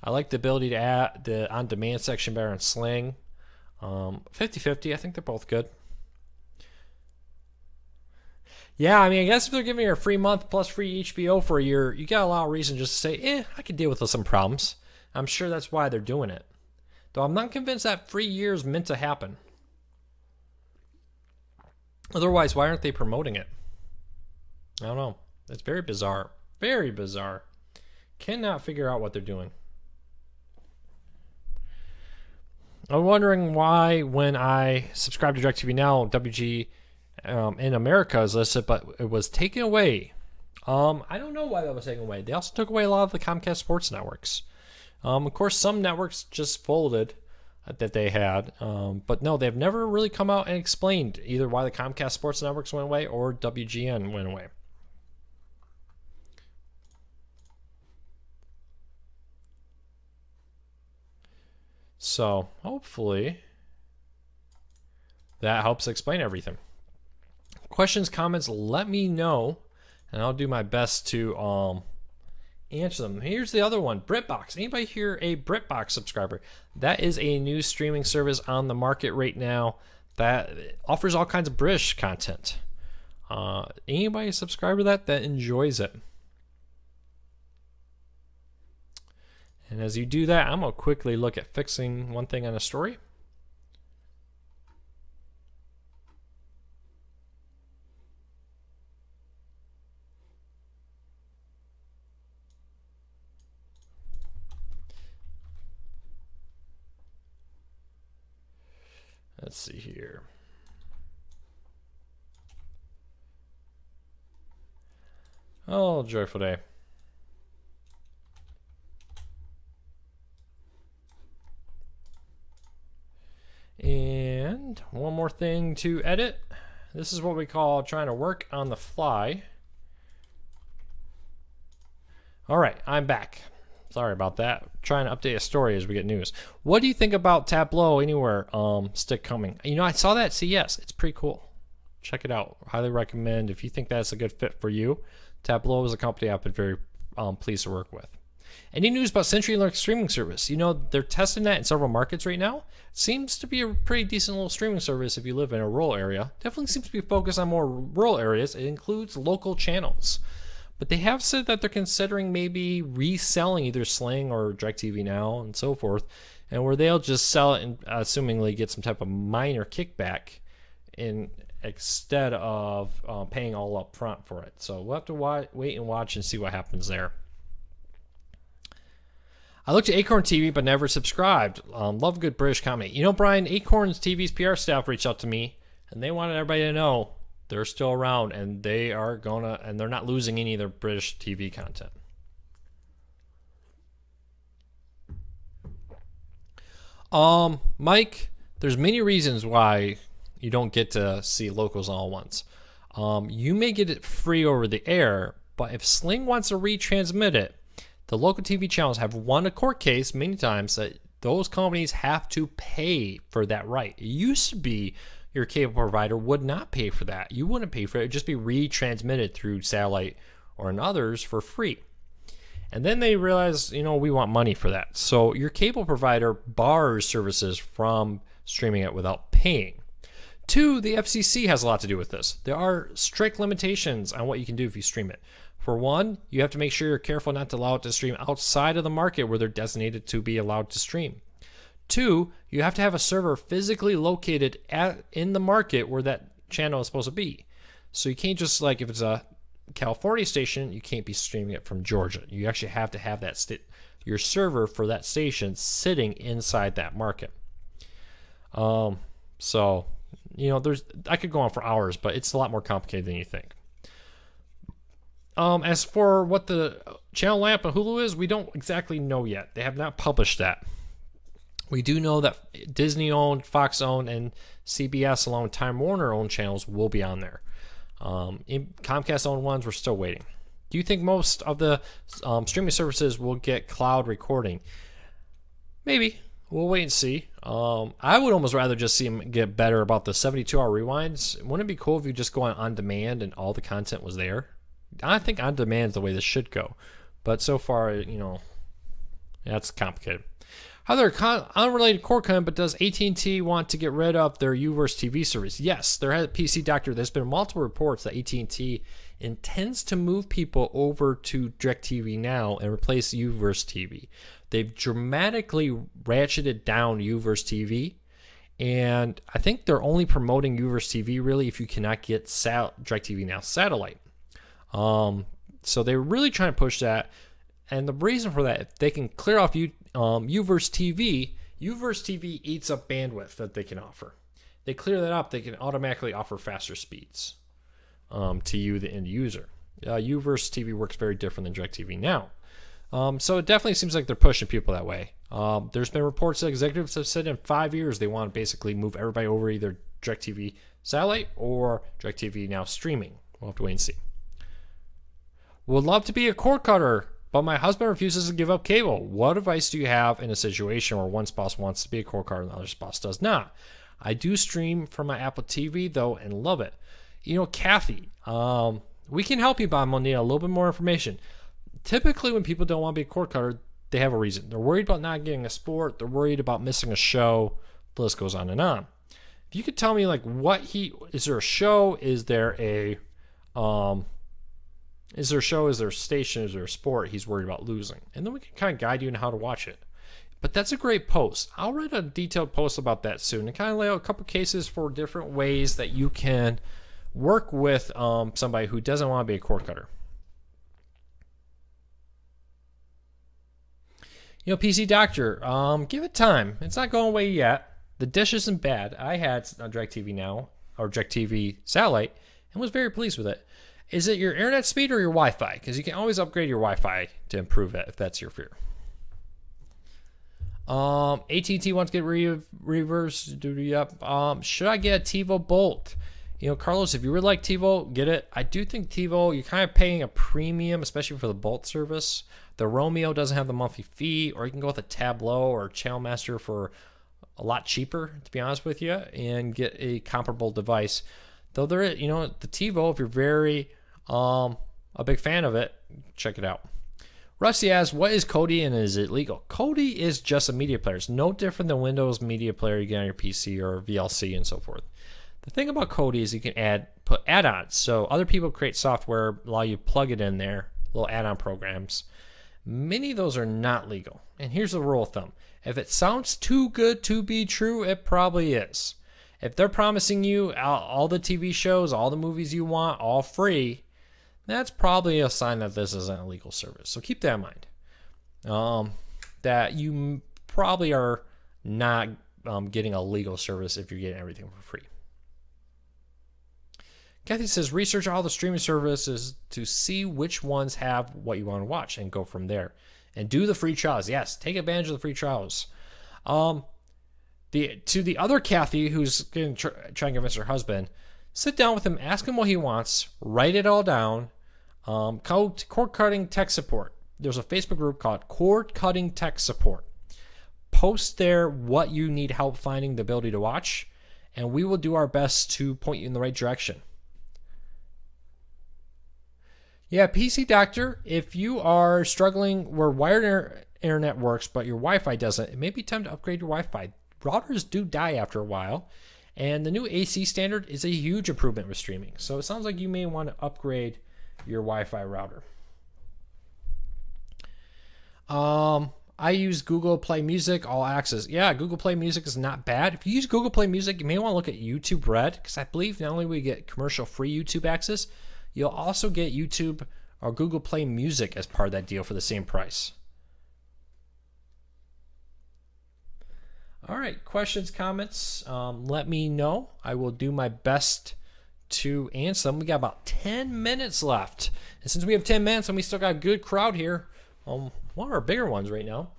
like the ability to add the on-demand section better on Sling. 50-50, I think they're both good. Yeah, I guess if they're giving you a free month plus free HBO for a year, you got a lot of reason just to say, I could deal with some problems. I'm sure that's why they're doing it. Though I'm not convinced that free year is meant to happen. Otherwise, why aren't they promoting it? I don't know. It's very bizarre. Very bizarre. Cannot figure out what they're doing. I'm wondering why when I subscribe to DirecTV Now, WG in America is listed, but it was taken away. I don't know why that was taken away. They also took away a lot of the Comcast sports networks. Of course, some networks just folded that they had, but no, they've never really come out and explained either why the Comcast sports networks went away or WGN went away. So hopefully that helps explain everything. Questions, comments, let me know, and I'll do my best to answer them. Here's the other one, BritBox. Anybody here a BritBox subscriber? That is a new streaming service on the market right now that offers all kinds of British content. Anybody subscribe to that enjoys it? And as you do that, I'm going to quickly look at fixing one thing on a story. Let's see here. Oh, joyful day. And one more thing to edit. This is what we call trying to work on the fly. All right, I'm back. Sorry about that. Trying to update a story as we get news. What do you think about Tableau Anywhere stick coming? You know, I saw that at CES. It's pretty cool. Check it out. Highly recommend if you think that's a good fit for you. Tableau is a company I've been very pleased to work with. Any news about CenturyLink streaming service? You know, they're testing that in several markets right now. Seems to be a pretty decent little streaming service if you live in a rural area. Definitely seems to be focused on more rural areas. It includes local channels. But they have said that they're considering maybe reselling either Sling or DirecTV Now and so forth and where they'll just sell it and assumingly get some type of minor kickback instead of paying all up front for it. So we'll have to wait and watch and see what happens there. I looked at Acorn TV but never subscribed. Love a good British comedy. You know, Brian, Acorn TV's PR staff reached out to me, and they wanted everybody to know they're still around, and they're not losing any of their British TV content. Mike, there's many reasons why you don't get to see locals all at once. You may get it free over the air, but if Sling wants to retransmit it, the local TV channels have won a court case many times that those companies have to pay for that right. It used to be your cable provider would not pay for that. You wouldn't pay for it. It would just be retransmitted through satellite or in others for free. And then they realized, we want money for that. So your cable provider bars services from streaming it without paying. 2, the FCC has a lot to do with this. There are strict limitations on what you can do if you stream it. For one, you have to make sure you're careful not to allow it to stream outside of the market where they're designated to be allowed to stream. 2, you have to have a server physically located in the market where that channel is supposed to be. So you can't just, if it's a California station, you can't be streaming it from Georgia. You actually have to have your server for that station sitting inside that market. So, I could go on for hours, but it's a lot more complicated than you think. As for what the channel lamp on Hulu is, we don't exactly know yet. They have not published that. We do know that Disney-owned, Fox-owned, and CBS, along with Time Warner-owned channels, will be on there. Comcast-owned ones, we're still waiting. Do you think most of the streaming services will get cloud recording? Maybe. We'll wait and see. I would almost rather just see them get better about the 72-hour rewinds. Wouldn't it be cool if you just go on demand and all the content was there? I think on demand is the way this should go. But so far, that's complicated. Other unrelated core comment, but does AT&T want to get rid of their Uverse TV service? Yes, there has PC Doctor. There's been multiple reports that AT&T intends to move people over to DirecTV Now and replace Uverse TV. They've dramatically ratcheted down Uverse TV, and I think they're only promoting Uverse TV really if you cannot get DirecTV Now satellite. So they're really trying to push that, and the reason for that, if they can clear off Uverse TV eats up bandwidth that they can offer. They clear that up, they can automatically offer faster speeds to you, the end user. Uverse TV works very different than DirecTV Now. So it definitely seems like they're pushing people that way. There's been reports that executives have said in 5 years they want to basically move everybody over either DirecTV satellite or DirecTV Now streaming. We'll have to wait and see. Would love to be a cord cutter, but my husband refuses to give up cable. What advice do you have in a situation where one spouse wants to be a cord cutter and the other spouse does not? I do stream from my Apple TV, though, and love it. Kathy, we can help you, but I'm going to need a little bit more information. Typically, when people don't want to be a cord cutter, they have a reason. They're worried about not getting a sport. They're worried about missing a show. The list goes on and on. If you could tell me, is there a show? Is there a show? Is there a station? Is there a sport he's worried about losing? And then we can kind of guide you in how to watch it. But that's a great post. I'll write a detailed post about that soon and kind of lay out a couple cases for different ways that you can work with somebody who doesn't want to be a cord cutter. PC Doctor, give it time. It's not going away yet. The dish isn't bad. I had DirecTV Now, or DirecTV Satellite, and was very pleased with it. Is it your internet speed or your Wi-Fi? Because you can always upgrade your Wi-Fi to improve it if that's your fear. AT&T wants to get reverse duty up. Should I get a TiVo Bolt? Carlos, if you would like TiVo, get it. I do think TiVo, you're kind of paying a premium, especially for the Bolt service. The Romeo doesn't have the monthly fee, or you can go with a Tableau or Channel Master for a lot cheaper, to be honest with you, and get a comparable device. Though there is, the TiVo, if you're very a big fan of it, check it out. Rusty asks, what is Kodi and is it legal? Kodi is just a media player. It's no different than Windows Media Player you get on your PC or VLC and so forth. The thing about Kodi is you can put add-ons. So other people create software, allow you to plug it in there, little add-on programs. Many of those are not legal. And here's the rule of thumb. If it sounds too good to be true, it probably is. If they're promising you all the TV shows, all the movies you want, all free, that's probably a sign that this isn't a legal service. So keep that in mind. That you probably are not getting a legal service if you're getting everything for free. Kathy says, research all the streaming services to see which ones have what you want to watch and go from there. And do the free trials. Yes, take advantage of the free trials. To the other Kathy who's going to try and convince her husband, sit down with him, ask him what he wants, write it all down. Cord Cutting Tech Support. There's a Facebook group called Cord Cutting Tech Support. Post there what you need help finding the ability to watch, and we will do our best to point you in the right direction. Yeah, PC Doctor, if you are struggling where wired internet works but your Wi-Fi doesn't, it may be time to upgrade your Wi-Fi. Routers do die after a while, and the new AC standard is a huge improvement with streaming. So it sounds like you may want to upgrade your Wi-Fi router. I use Google Play Music All Access. Yeah, Google Play Music is not bad. If you use Google Play Music, you may want to look at YouTube Red, because I believe not only will you get commercial-free YouTube access, you'll also get YouTube or Google Play Music as part of that deal for the same price. All right, questions, comments, let me know. I will do my best to answer them. We got about 10 minutes left. And since we have 10 minutes and we still got a good crowd here, one of our bigger ones right now,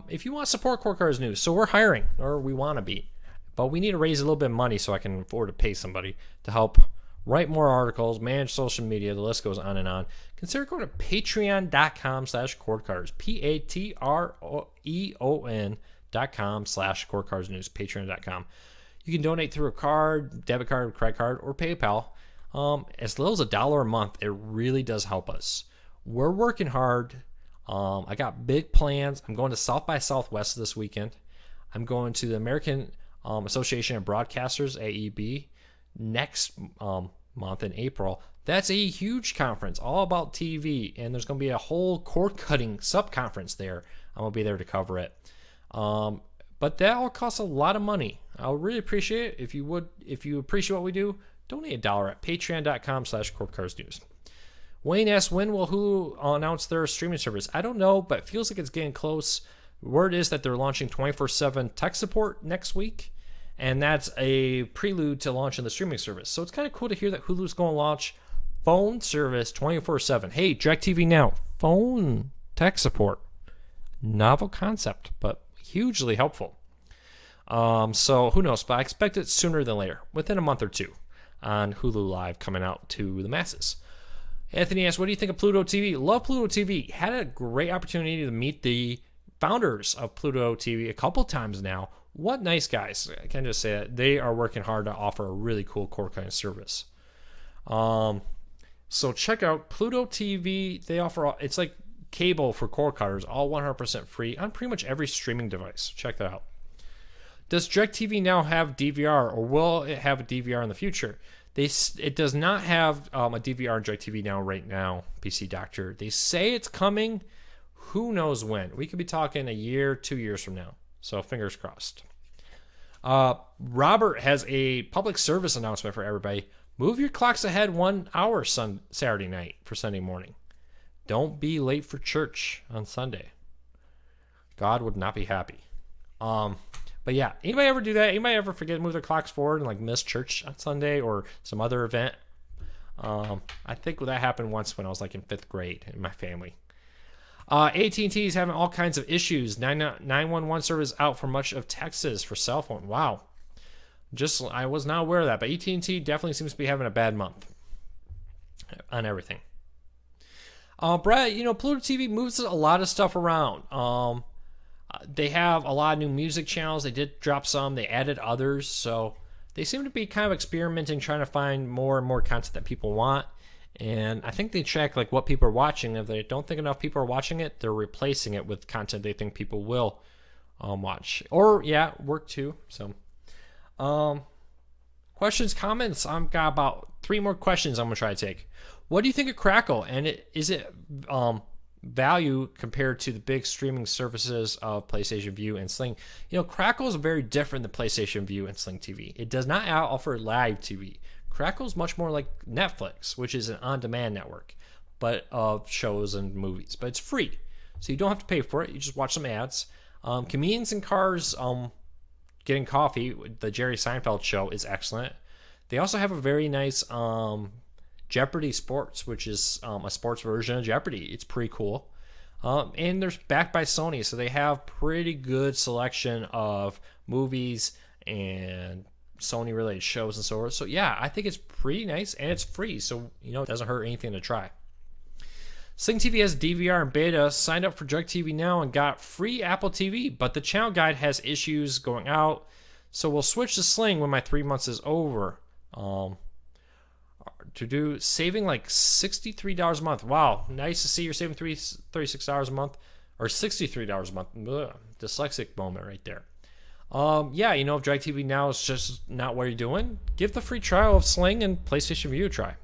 if you want to support Cord Cutters News, so we're hiring, or we want to be, but we need to raise a little bit of money so I can afford to pay somebody to help write more articles, manage social media, the list goes on and on. Consider going to patreon.com/cordcutters, patreon.com/cordcuttersnews, patreon.com. You can donate through a card, debit card, credit card, or PayPal. As little as $1 a month, it really does help us. We're working hard. I got big plans. I'm going to South by Southwest this weekend. I'm going to the American Association of Broadcasters, AEB, next month in April. That's a huge conference all about TV, and there's going to be a whole cord cutting sub-conference there. I'm going to be there to cover it. But that all costs a lot of money. I'll really appreciate it. If you appreciate what we do, donate $1 at patreon.com/cordcuttersnews. Wayne asks, when will Hulu announce their streaming service? I don't know, but it feels like it's getting close. Word is that they're launching 24/7 tech support next week, and that's a prelude to launching the streaming service. So it's kind of cool to hear that Hulu's going to launch phone service 24/7. Hey, DirecTV Now, phone tech support. Novel concept, but hugely helpful. So who knows, but I expect it sooner than later, within a month or two, on Hulu Live coming out to the masses. Anthony asks, what do you think of Pluto TV? Love Pluto TV. Had a great opportunity to meet the founders of Pluto TV a couple times now. What nice guys. I can just say that they are working hard to offer a really cool cord cutting service. So check out Pluto TV. They offer, it's like cable for cord cutters, all 100% free on pretty much every streaming device. Check that out. Does DirecTV Now have DVR, or will it have a DVR in the future? It does not have a DVR in DirecTV Now right now, PC Doctor. They say it's coming. Who knows when? We could be talking a year, 2 years from now. So fingers crossed. Robert has a public service announcement for everybody. Move your clocks ahead 1 hour Saturday night for Sunday morning. Don't be late for church on Sunday. God would not be happy. But yeah, anybody ever do that? Anybody ever forget to move their clocks forward and like miss church on Sunday or some other event? I think that happened once when I was like in 5th grade in my family. AT&T is having all kinds of issues. 911 service out for much of Texas for cell phone. Wow. I was not aware of that, but AT&T definitely seems to be having a bad month on everything. Brett, Pluto TV moves a lot of stuff around. They have a lot of new music channels. They did drop some. They added others. So they seem to be kind of experimenting, trying to find more and more content that people want. And I think they check like what people are watching. If they don't think enough people are watching it, they're replacing it with content they think people will watch. Or, work too. So, questions, comments? I've got about 3 more questions I'm going to try to take. What do you think of Crackle? And is it value compared to the big streaming services of PlayStation Vue and Sling. Crackle is very different than PlayStation Vue and Sling TV. It does not offer live TV. Crackle is much more like Netflix, which is an on-demand network, but of shows and movies. But it's free, so you don't have to pay for it. You just watch some ads. Comedians in Cars Getting Coffee, the Jerry Seinfeld show, is excellent. They also have a very nice Jeopardy Sports, which is a sports version of Jeopardy. It's pretty cool. And they're backed by Sony, so they have pretty good selection of movies and Sony-related shows and so forth. So yeah, I think it's pretty nice, and it's free, so it doesn't hurt anything to try. Sling TV has DVR and beta. Signed up for DirecTV Now and got free Apple TV, but the channel guide has issues going out, so we'll switch to Sling when my 3 months is over. To do saving like $63 a month. Wow, nice to see you're saving $36 a month, or $63 a month. Ugh, dyslexic moment right there. Yeah, if DirecTV Now is just not what you're doing, give the free trial of Sling and PlayStation Vue a try.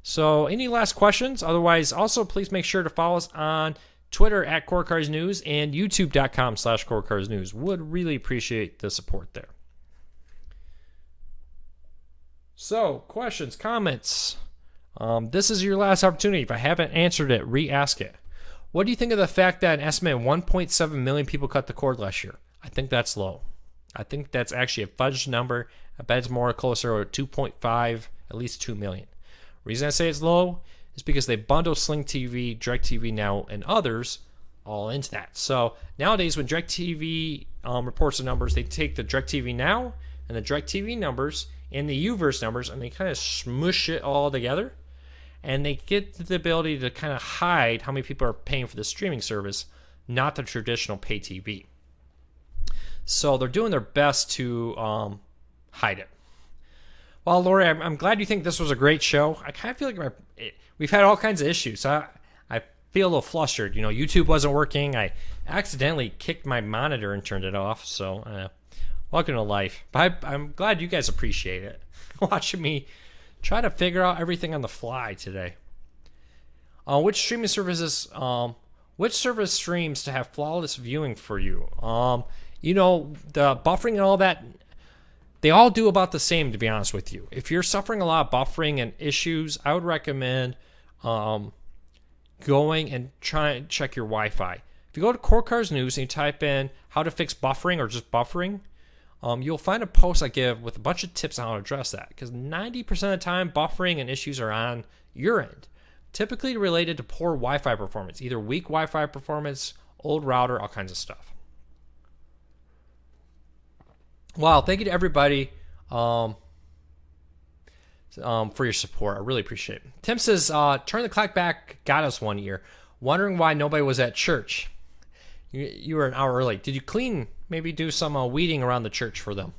So, any last questions? Otherwise, also please make sure to follow us on Twitter at CoreCarsNews and YouTube.com/CoreCarsNews. Would really appreciate the support there. So, questions, comments. This is your last opportunity. If I haven't answered it, re-ask it. What do you think of the fact that an estimated 1.7 million people cut the cord last year? I think that's low. I think that's actually a fudged number. I bet it's more closer to 2.5, at least 2 million. Reason I say it's low is because they bundle Sling TV, DirecTV Now, and others all into that. So nowadays, when DirecTV reports the numbers, they take the DirecTV Now and the DirecTV numbers and the Uverse numbers, and they kind of smush it all together, and they get the ability to kind of hide how many people are paying for the streaming service, not the traditional pay TV. So they're doing their best to hide it. Well, Lori, I'm glad you think this was a great show. I kind of feel like we've had all kinds of issues. So I feel a little flustered. YouTube wasn't working. I accidentally kicked my monitor and turned it off. So welcome to life. But I'm glad you guys appreciate it. Watching me try to figure out everything on the fly today. Which streaming services? Which service streams to have flawless viewing for you? The buffering and all that. They all do about the same, to be honest with you. If you're suffering a lot of buffering and issues, I would recommend going and try and check your Wi-Fi. If you go to Core Cars News and you type in how to fix buffering or just buffering, you'll find a post I give with a bunch of tips on how to address that. Because 90% of the time, buffering and issues are on your end. Typically related to poor Wi-Fi performance, either weak Wi-Fi performance, old router, all kinds of stuff. Wow, thank you to everybody for your support. I really appreciate it. Tim says, turn the clock back got us 1 year. Wondering why nobody was at church. You were an hour early. Did you clean, maybe do some weeding around the church for them?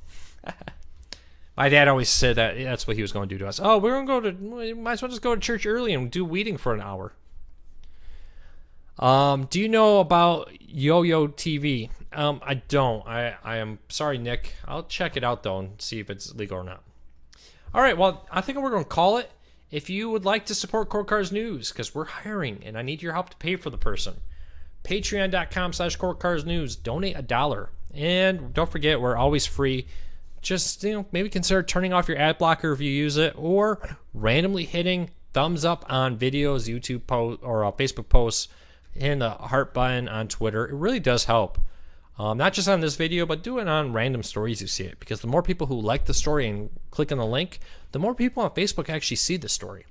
My dad always said that that's what he was going to do to us. Oh, we might as well just go to church early and do weeding for an hour. Do you know about Yo-Yo TV? I don't. I am sorry, Nick. I'll check it out, though, and see if it's legal or not. All right, well, I think we're going to call it. If you would like to support Core Cars News, because we're hiring, and I need your help to pay for the person, patreon.com/Core Cars News. Donate $1. And don't forget, we're always free. Just, maybe consider turning off your ad blocker if you use it, or randomly hitting thumbs up on videos, YouTube posts, or Facebook posts, and the heart button on Twitter. It really does help. Not just on this video, but do it on random stories you see it. Because the more people who like the story and click on the link, the more people on Facebook actually see the story.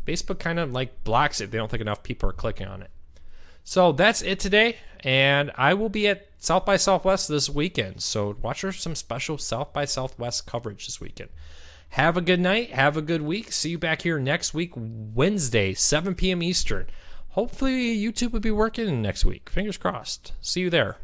Facebook kind of blocks it if they don't think enough people are clicking on it. So that's it today. And I will be at South by Southwest this weekend. So watch for some special South by Southwest coverage this weekend. Have a good night. Have a good week. See you back here next week, Wednesday, 7 p.m. Eastern. Hopefully YouTube will be working next week. Fingers crossed. See you there.